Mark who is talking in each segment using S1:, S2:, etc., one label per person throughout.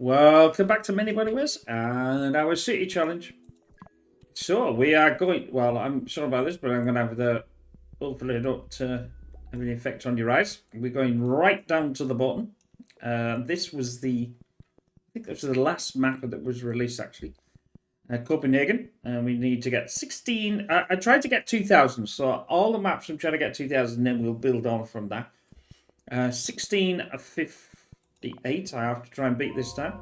S1: Welcome back to Mini Motorways and our city challenge. So we are going. Well, I'm sorry about this, but I'm going to have the hopefully not have any effect on your eyes. We're going right down to the bottom. This was I think this was the last map that was released actually. Copenhagen, and we need to get 16. I tried to get 2,000, so all the maps I'm trying to get 2,000, then we'll build on from that. 1658. I have to try and beat this time.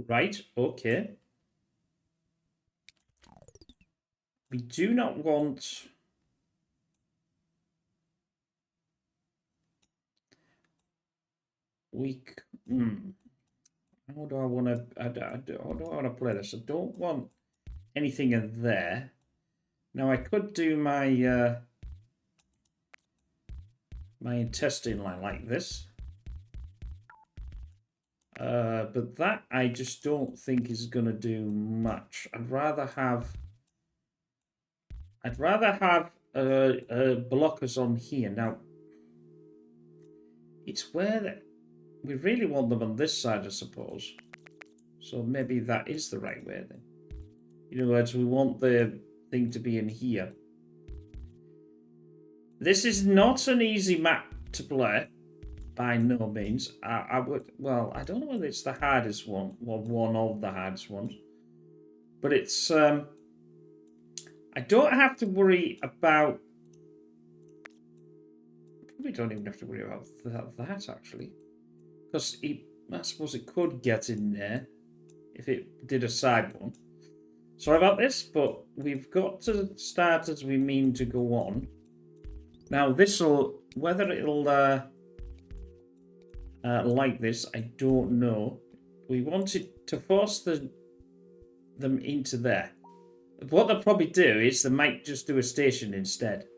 S1: Right, okay. We do not want... How do I want to... How do I want to play this? I don't want anything in there. Now, I could do my... my intestine line like this. But that I just don't think is going to do much. I'd rather have blockers on here. Now, it's where we really want them on this side, I suppose. So maybe that is the right way then. In other words, we want the thing to be in here. This is not an easy map to play, by no means. I don't know whether it's the hardest one, or one of the hardest ones. But it's, I don't have to worry about... Probably don't even have to worry about that actually. Because I suppose it could get in there if it did a side one. Sorry about this, but we've got to start as we mean to go on. Now this'll, whether it'll like this, I don't know. We wanted to force them into there. What they'll probably do is they might just do a station instead.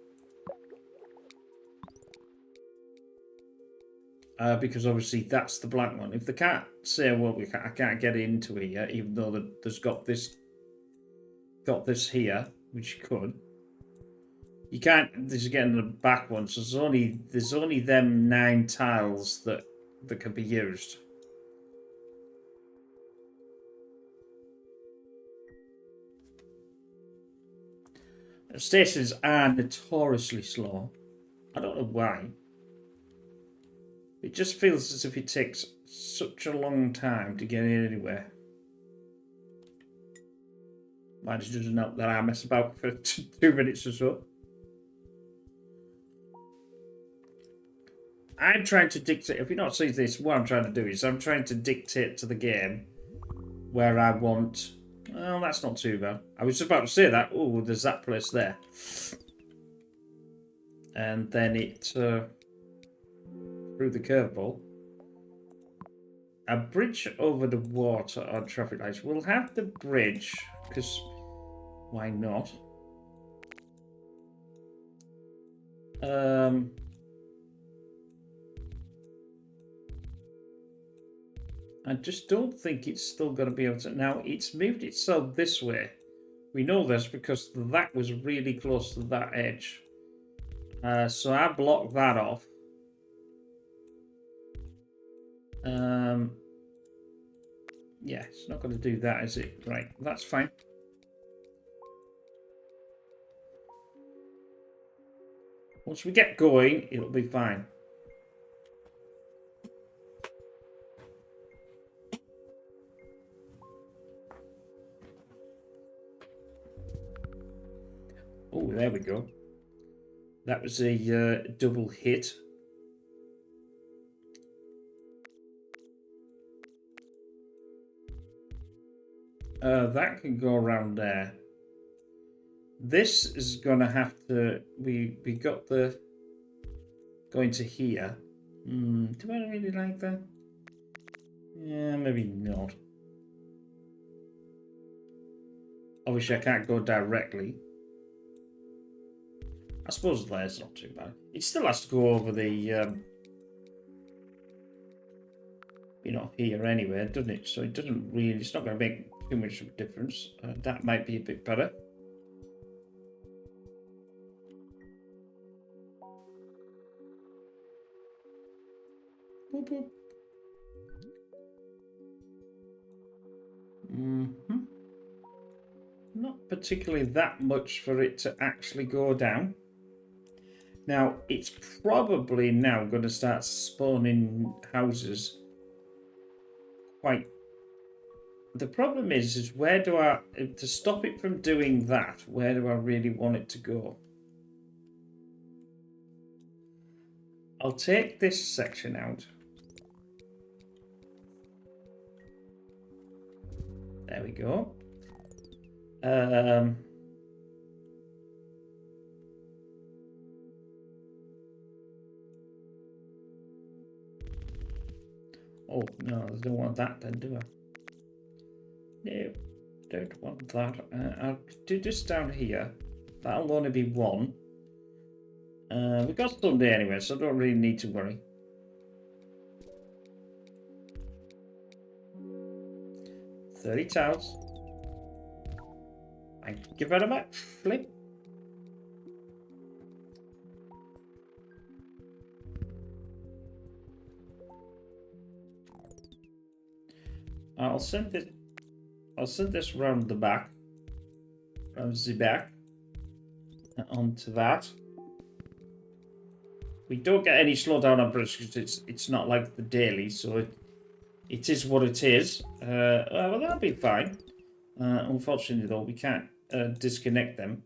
S1: Because obviously that's the black one. If they can't say, well, I can't get into here, even though there's got this here, which you could. You can't. This is getting the back one, so there's only them 9 tiles that can be used. Stations are notoriously slow. I don't know why. It just feels as if it takes such a long time to get in anywhere. Might just doesn't help that I mess about for 2 minutes or so. I'm trying to dictate, if you're not seeing this, what I'm trying to do is I'm trying to dictate to the game where I want... Well, that's not too bad. I was just about to say that. Oh, there's that place there. And then it... through the curveball. A bridge over the water on traffic lights. We'll have the bridge, because why not? I just don't think it's still going to be able to... Now, it's moved itself this way. We know this because that was really close to that edge. So I blocked that off. Yeah, it's not going to do that, is it? Right, that's fine. Once we get going, it'll be fine. Oh, there we go. That was a double hit. That can go around there. This is going to have to... We got the... Going to here. Do I really like that? Yeah, maybe not. Obviously, I can't go directly. I suppose there's not too bad. It still has to go over the... here anyway, doesn't it? So it doesn't really... It's not going to make too much of a difference. That might be a bit better. Boop, boop. Mm-hmm. Not particularly that much for it to actually go down. Now, it's probably now going to start spawning houses quite... The problem is where do I... To stop it from doing that, where do I really want it to go? I'll take this section out. There we go. Oh, no, I don't want that then, do I? No, don't want that. I'll do this down here. That'll only be one. We've got Sunday anyway, so I don't really need to worry. $30 tiles. Thank you very much, Flip. I'll send this round the back. Round the back. And onto that. We don't get any slowdown on British because it's not like the daily, so it is what it is. Well, that'll be fine. Unfortunately, though, we can't disconnect them.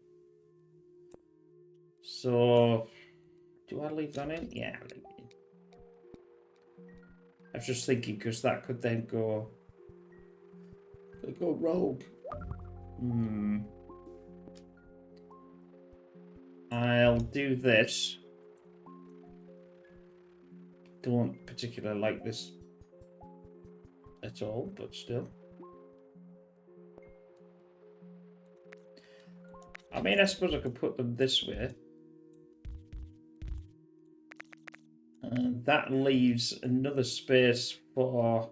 S1: So, do I leave that in? Yeah, I'll leave it in. I was just thinking because that could then go rogue. I'll do this. Don't particularly like this at all, but still. I mean, I suppose I could put them this way. And that leaves another space for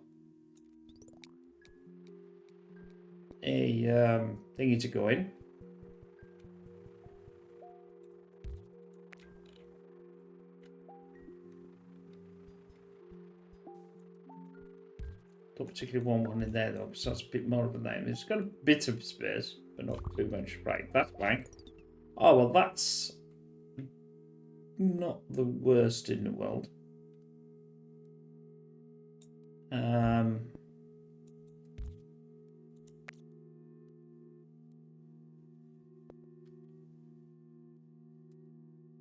S1: a thingy to go in. Don't particularly want one in there though, because that's a bit more of a name. It's got a bit of space, but not too much. Right, that's fine. Oh, well, that's not the worst in the world.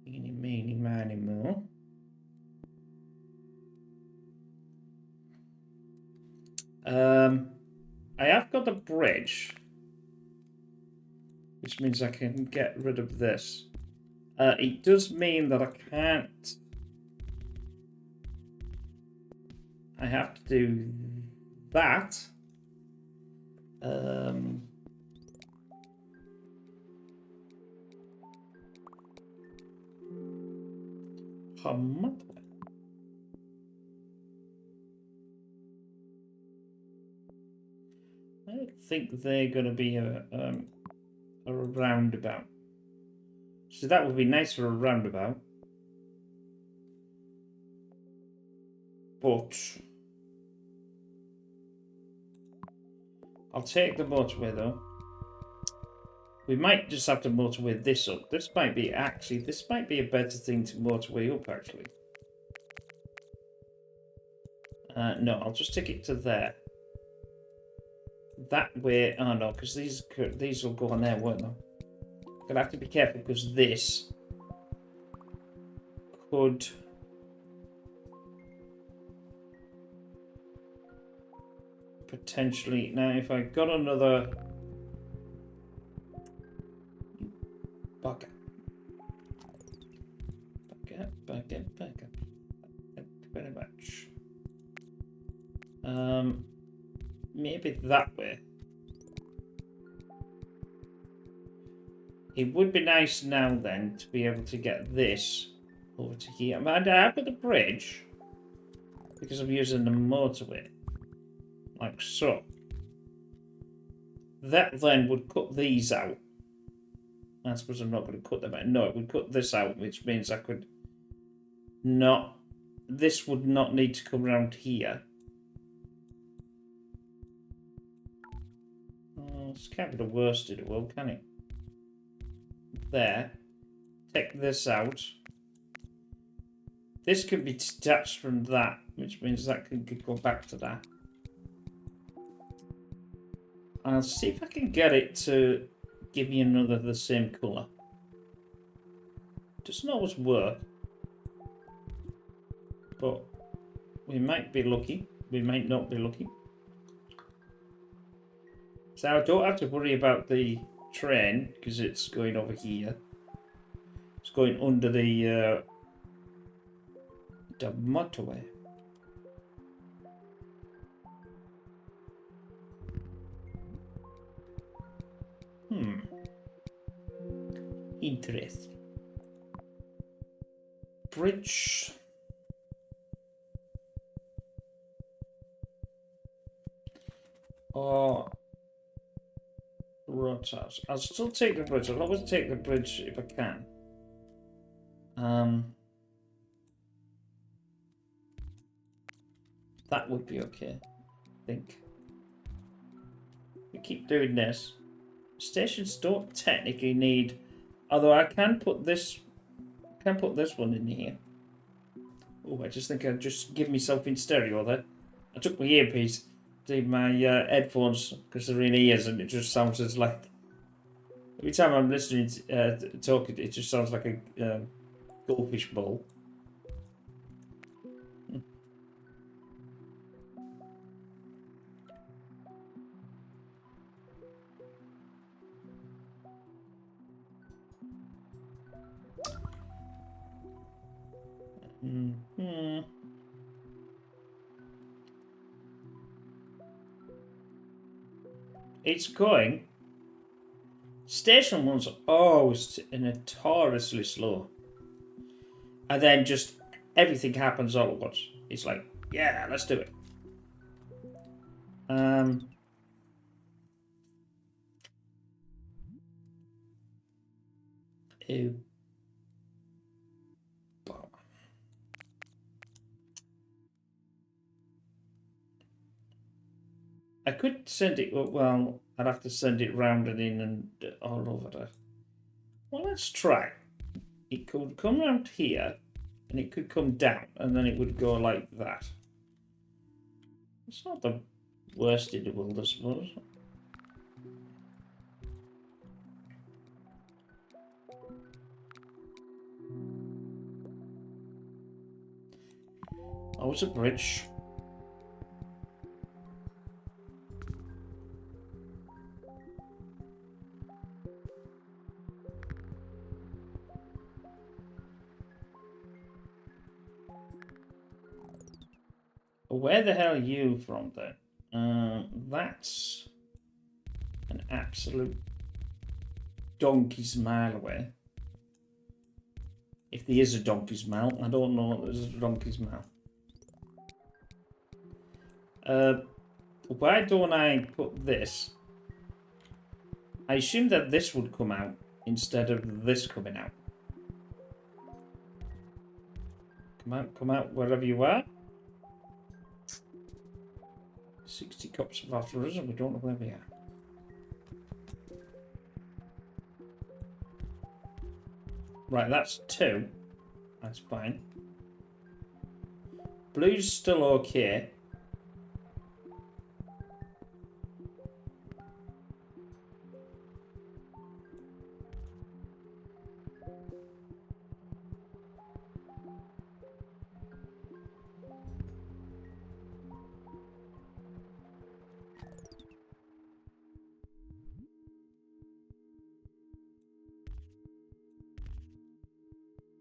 S1: Eeny, meeny, miny, moe. I have got a bridge, which means I can get rid of this. It does mean that I can't. I have to do that. I don't think they're going to be a roundabout. So that would be nice for a roundabout. But I'll take the motorway though. We might just have to motorway this up. This might be a better thing to motorway up actually. No, I'll just take it to there. That way, oh no, because these will go on there, won't they? Gonna have to be careful because this could potentially. Now, if I got another bugger, back up. Thank you very much. Maybe that way. It would be nice now then to be able to get this over to here. I mean, I have got the bridge because I'm using the motorway, like so. That then would cut these out. I suppose I'm not going to cut them out. No, it would cut this out, which means I could not this would not need to come around here. This can't be the worst in the world, can it? There. Take this out. This can be detached from that, which means that could go back to that. I'll see if I can get it to give me another the same colour. Doesn't always work. But we might be lucky. We might not be lucky. So I don't have to worry about the train because it's going over here. It's going under the motorway. Interesting. Bridge. Or roadhouse. I'll still take the bridge. I'll always take the bridge if I can. That would be okay, I think. We keep doing this. Stations don't technically need, although I can put this one in here. Oh, I just think I just give myself in stereo there. I took my earpiece, did my headphones because they're in ears, and it just sounds as like every time I'm listening to talking, it just sounds like a goldfish bowl. It's going. Station ones are always notoriously slow. And then just everything happens all at once. It's like, yeah, let's do it. Ew. I could send it, well, I'd have to send it round and in and all over there. Well, let's try. It could come around here, and it could come down, and then it would go like that. It's not the worst in the world, I suppose. Oh, it's a bridge. Where the hell are you from then? That's an absolute donkey's mile away. If there is a donkey's mile, I don't know if there's a donkey's mile. Why don't I put this? I assume that this would come out instead of this coming out. Come out wherever you are. 60 cups of offers and we don't know where we are. Right, that's 2. That's fine. Blue's still okay.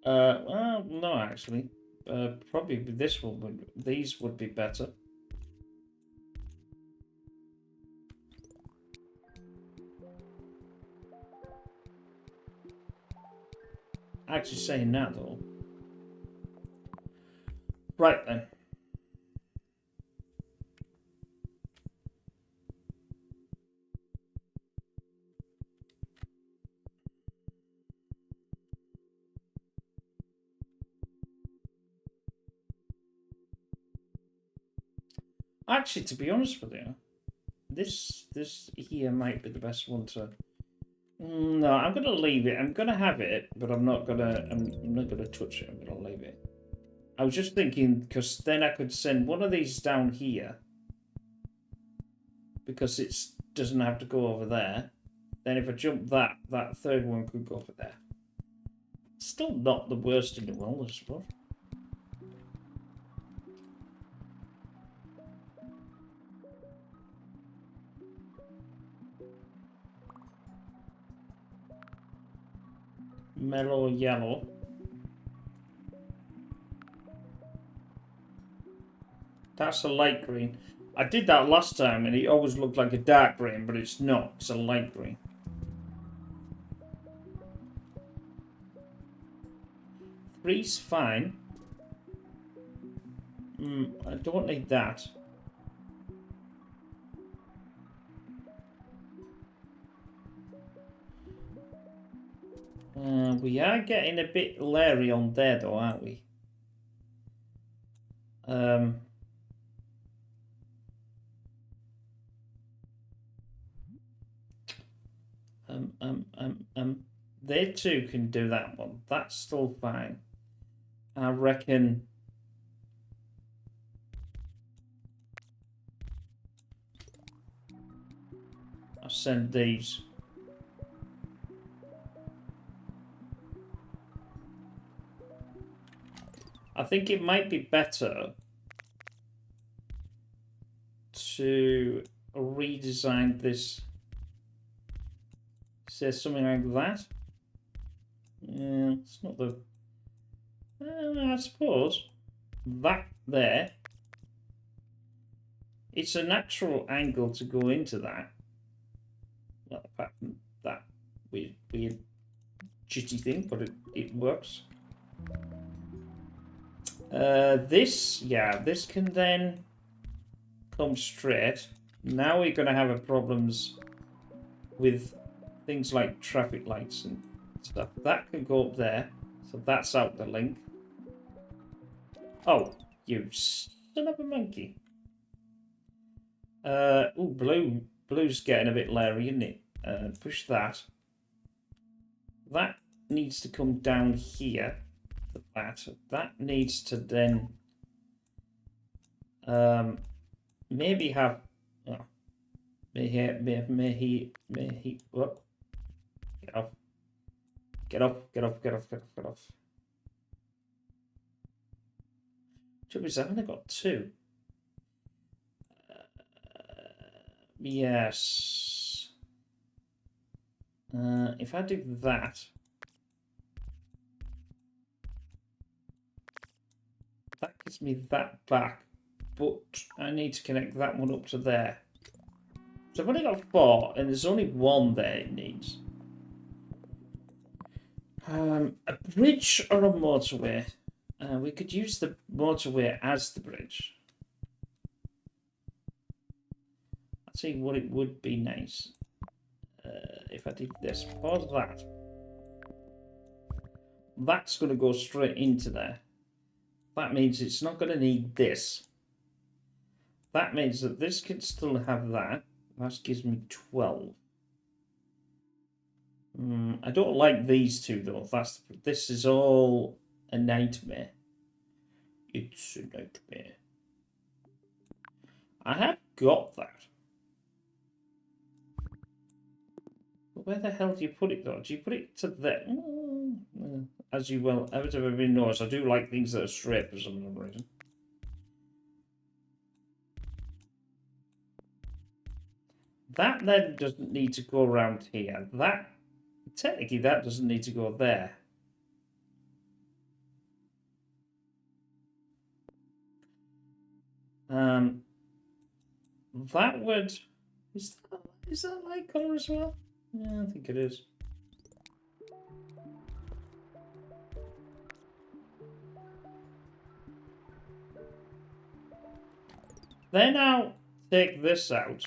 S1: Well, no, actually. Probably this one these would be better. Actually saying that though. Right then. Actually, to be honest with you, this here might be the best one to. No, I'm gonna leave it. I'm gonna have it, but I'm not gonna. I'm not gonna touch it. I'm gonna leave it. I was just thinking because then I could send one of these down here because it doesn't have to go over there. Then if I jump that third one could go over there. Still not the worst in the world, I suppose. Mellow yellow. That's a light green. I did that last time and it always looked like a dark green, but it's not. It's a light green. Three's fine. I don't need that. We are getting a bit leery on there though, aren't we? They too can do that one. That's still fine. I reckon. I'll send these. I think it might be better to redesign this. Say something like that. Yeah, it's not the. I suppose that there. It's a natural angle to go into that. Well, apart from that weird jitty thing, but it works. This can then come straight. Now we're going to have a problems with things like traffic lights and stuff. That can go up there, so that's out the link. Oh, you son of a monkey. Blue's getting a bit leery, isn't it? Push that. That needs to come down here. That needs to then maybe have may he what? Get off. Trouble is, I've only got two. Yes. If I do that. That gives me that back, but I need to connect that one up to there. So I've only got 4, and there's only 1 there it needs. A bridge or a motorway? We could use the motorway as the bridge. I'll see what it would be nice. If I did this, pause that. That's going to go straight into there. That means it's not going to need this. That means that this can still have that. That gives me 12. I don't like these two though. This is all a nightmare. It's a nightmare. I have got that. But where the hell do you put it though? Do you put it to there? As you well, everybody knows, I do like things that are straight for some reason. That then doesn't need to go around here. That, technically, that doesn't need to go there. That would... Is that light colour as well? Yeah, I think it is. Then I'll take this out.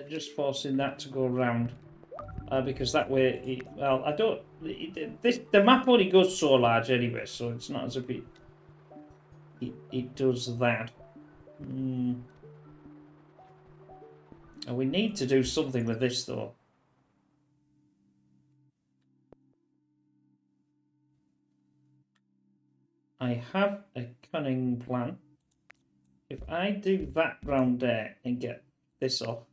S1: Just forcing that to go around. because that way, well, I don't. The map only goes so large anyway, so it's not as if it does that. And we need to do something with this though. I have a cunning plan. If I do that round there and get this off,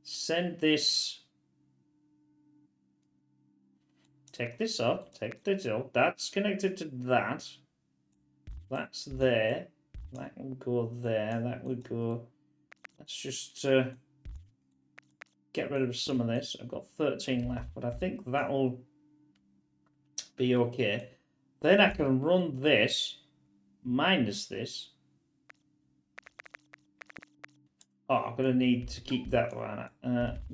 S1: send this. Take this off, take this off. That's connected to that. That's there. That will go there. That would go. Let's just get rid of some of this. I've got 13 left, but I think that'll be okay. Then I can run this minus this. Oh, I'm going to need to keep that one.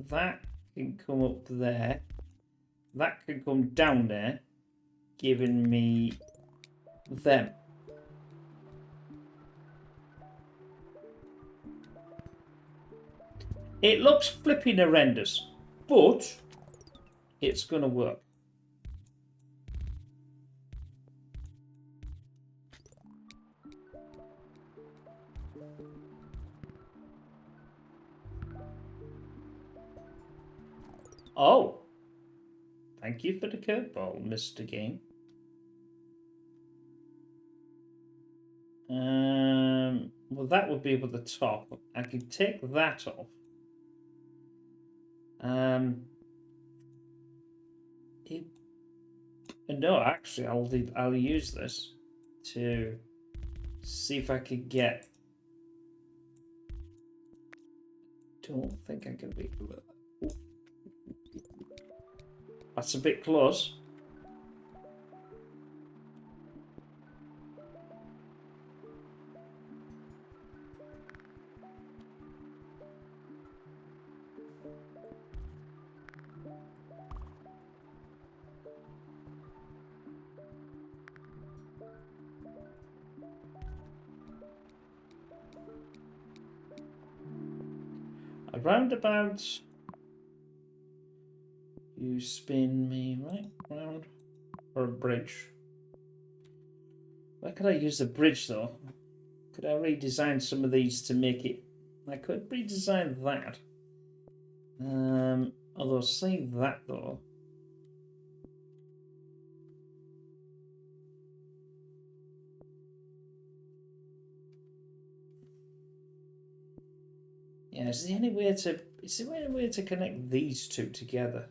S1: That can come up there. That can come down there, giving me them. It looks flipping horrendous, but it's going to work. Oh, thank you for the curveball, Mr. Game. Well, that would be at the top. I can take that off. No, actually, I'll use this to see if I can get. Don't think I can be. That's a bit close. A roundabout. You spin me right round. Or a bridge. Where could I use the bridge though? Could I redesign some of these to make it? I could redesign that. Although save that though. Yeah, is there any way to connect these two together?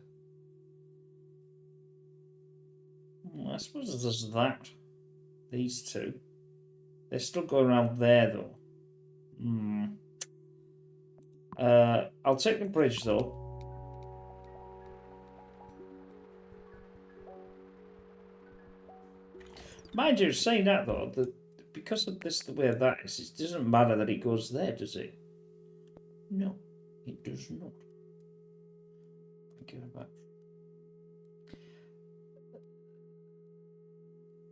S1: I suppose there's that. These two. They still go around there though. I'll take the bridge though. Mind you, saying that though, because of this the way that is, it doesn't matter that it goes there, does it? No, it does not. Thank you very much.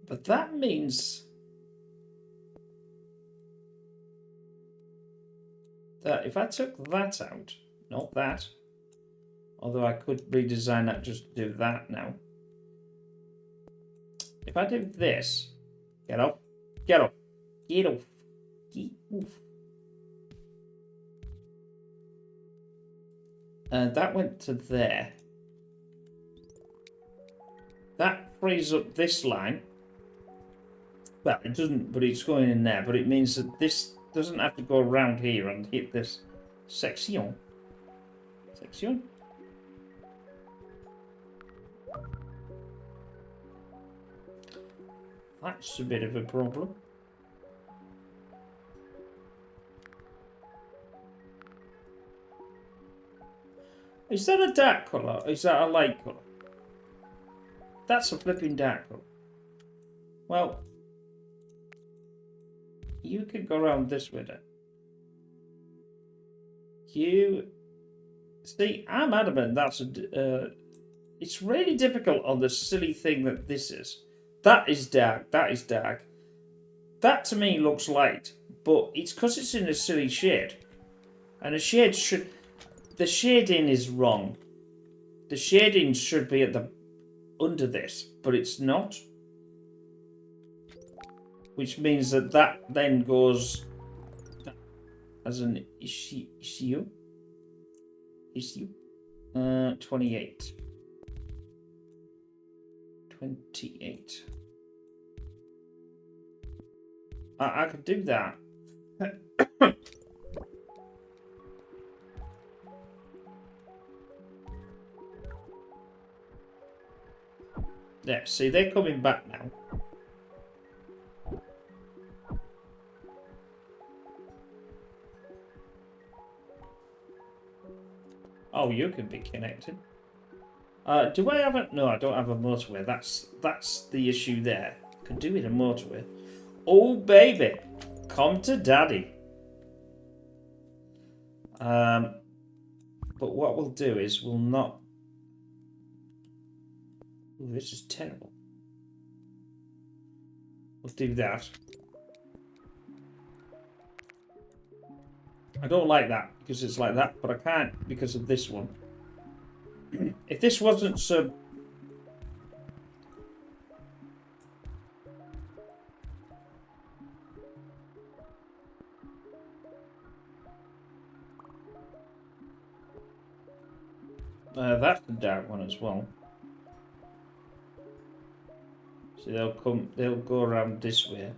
S1: But that means that if I took that out, not that, although I could redesign that just to do that now. If I do this, get off, get off, get off, get off. And that went to there. That frees up this line. Well, it doesn't, but it's going in there. But it means that this doesn't have to go around here and hit this section. Section. That's a bit of a problem. Is that a dark colour? Or is that a light colour? That's a flipping dark colour. Well, you could go around this way then. You see, I'm adamant that's a. It's really difficult on the silly thing that this is. That is dark. That is dark. That to me looks light, but it's because it's in a silly shade, and a shade should. The shading is wrong. The shading should be at the under this, but it's not. Which means that that then goes as an issue. 28. 28. I could do that. There, see, they're coming back now. Oh, you can be connected. Do I have a... No, I don't have a motorway. That's the issue there. Could do with a motorway. Oh, baby. Come to daddy. But what we'll do is we'll not... Ooh, this is terrible. We'll do that. I don't like that because it's like that, but I can't because of this one. If this wasn't so... that's the dark one as well. So they'll go around this way.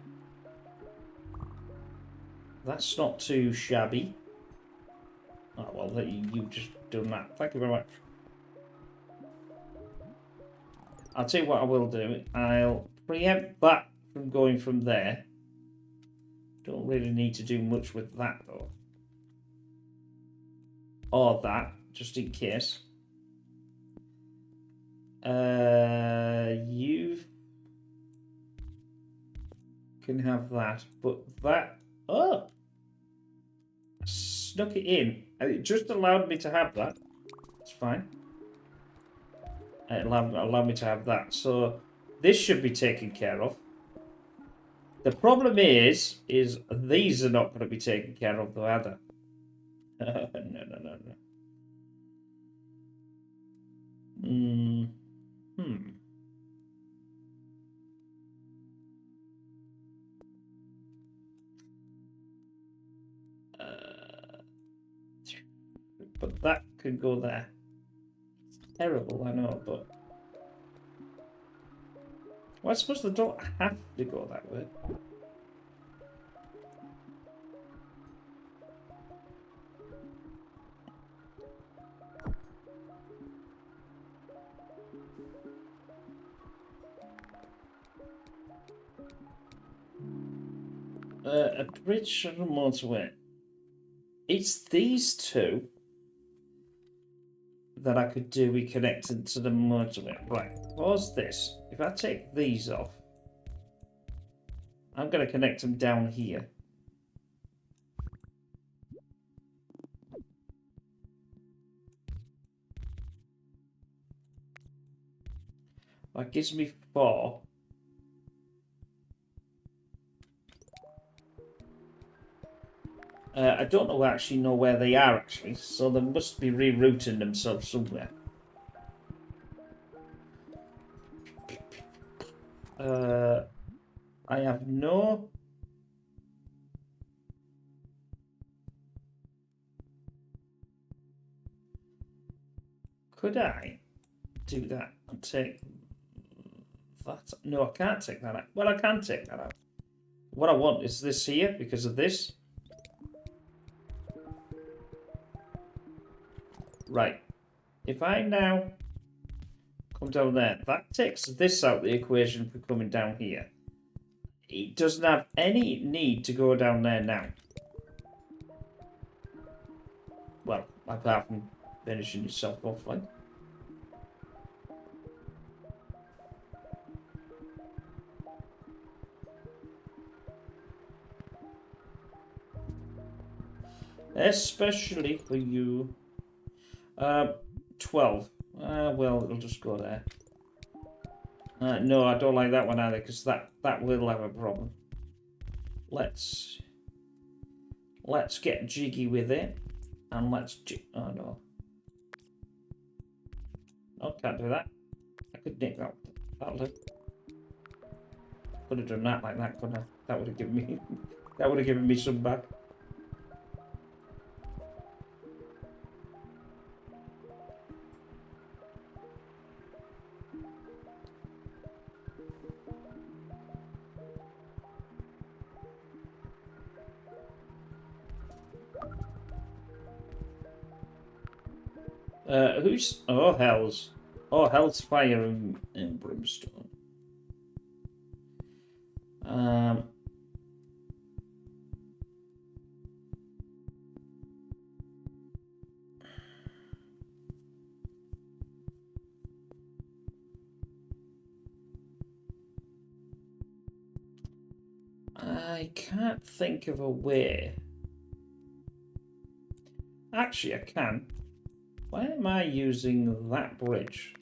S1: That's not too shabby. Oh, well, you just done that. Thank you very much. I'll tell you what I will do. I'll preempt that from going from there. Don't really need to do much with that, though. Or that, just in case. You can have that, but that... Oh! Snuck it in. It just allowed me to have that. It's fine. It allowed me to have that. So this should be taken care of. The problem is these are not going to be taken care of though, either. No. But that could go there. It's terrible, I know, but... Well, I suppose they don't have to go that way. A bridge and a motorway. It's these two that I could do be connected to the motorway. Right, pause this. If I take these off, I'm going to connect them down here. That gives me 4. I don't actually know where they are, actually, so they must be rerouting themselves somewhere. I have no... Could I do that and take that? No, I can't take that out. Well, I can take that out. What I want is this here because of this. Right. If I now come down there, that takes this out of the equation for coming down here. It doesn't have any need to go down there now. Well, apart from finishing yourself off, like. Especially for you. 12. Well, it'll just go there. No, I don't like that one either, because that will have a problem. Let's get jiggy with it, and let's... Oh, no. No, can't do that. I could nick that. That'll do. Could have done that like that, couldn't I? That would have given me that would have given me some back. Who's hell's fire and brimstone. Um, I can't think of a way. Actually, I can. Why am I using that bridge?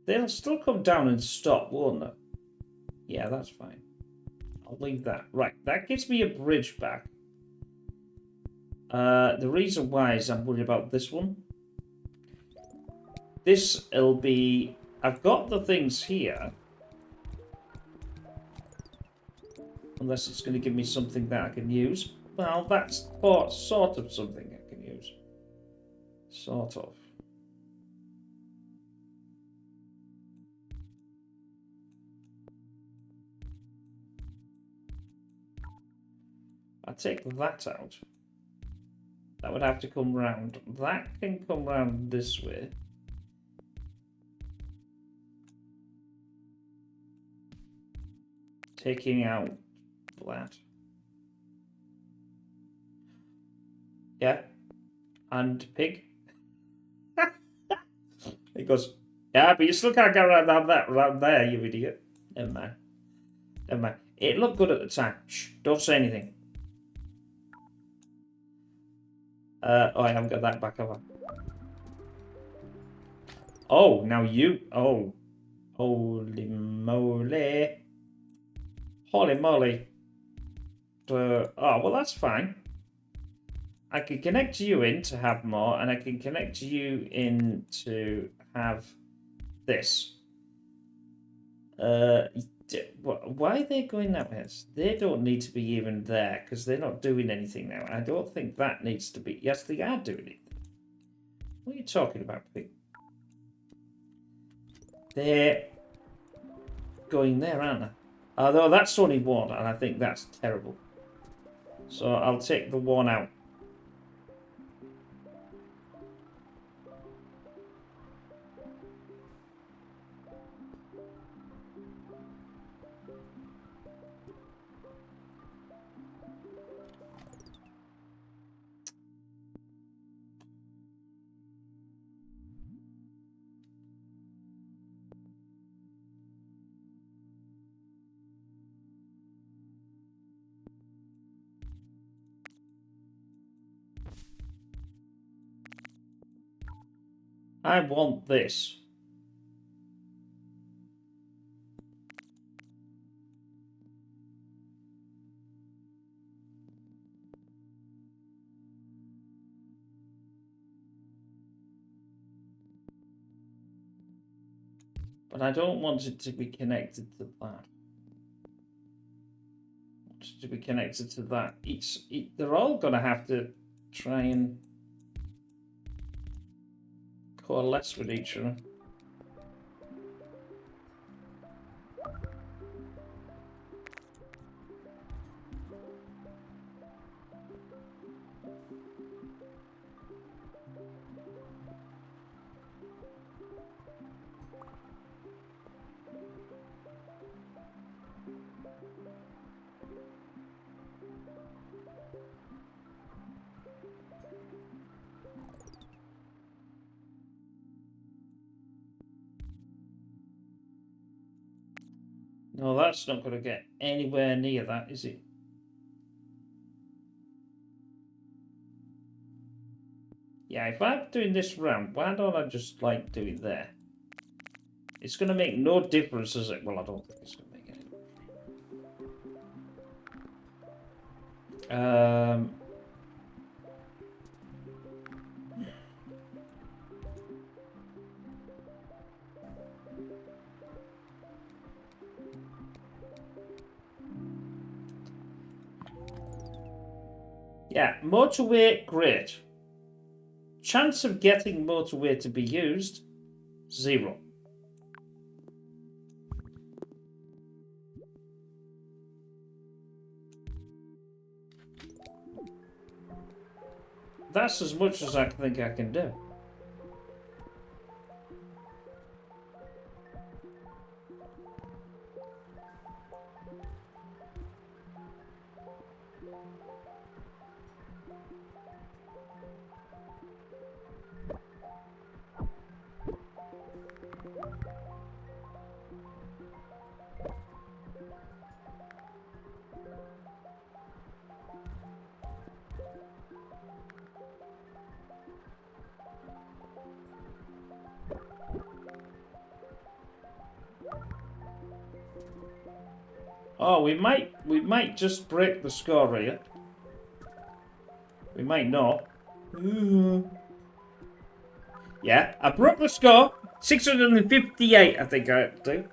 S1: They'll still come down and stop, won't they? Yeah, that's fine. I'll leave that. Right, that gives me a bridge back. The reason why is I'm worried about this one. This'll be... I've got the things here. Unless it's going to give me something that I can use. Well, that's sort of something I can use. Sort of. I take that out. That would have to come round. That can come round this way. Taking out that. Yeah. And pig. It goes, yeah, but you still can't get around there, you idiot. Never mind. Never mind. It looked good at the time. Shh, don't say anything. Oh, I haven't got that back over. Oh, now you. Oh. Holy moly. Holy moly. Oh, well, that's fine. I can connect you in to have more, and I can connect you in to have this. Why are they going that way? They don't need to be even there, because they're not doing anything now. I don't think that needs to be... Yes, they are doing it. What are you talking about, Pig? They're going there, aren't they? Although that's only one, and I think that's terrible. So I'll take the one out. I want this. But I don't want it to be connected to that. I want it to be connected to that. They're all going to have to try and coalesce with each other. No, that's not going to get anywhere near that, is it? Yeah, if I'm doing this round, why don't I just, like, do it there? It's going to make no difference, is it? Well, I don't think it's going to make any difference. Yeah, motorway, great. Chance of getting motorway to be used, 0. That's as much as I think I can do. Oh, we might just break the score here. We might not. Yeah, I broke the score. 658, I think I had to do.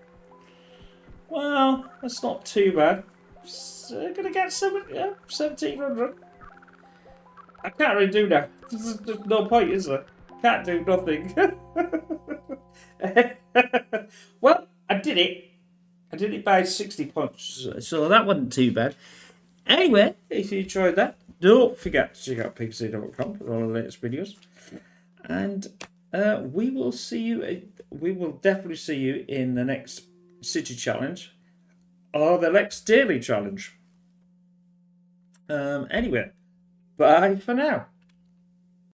S1: Well, that's not too bad. So, gonna get 1700. I can't really do that. There's no point, is there? Can't do nothing. Well, I did it. I did it by 60 points, so that wasn't too bad. Anyway, if you enjoyed that, don't forget to check out pigc.com for all the latest videos. And we will see you. We will definitely see you in the next city challenge or the next daily challenge. Anyway, bye for now.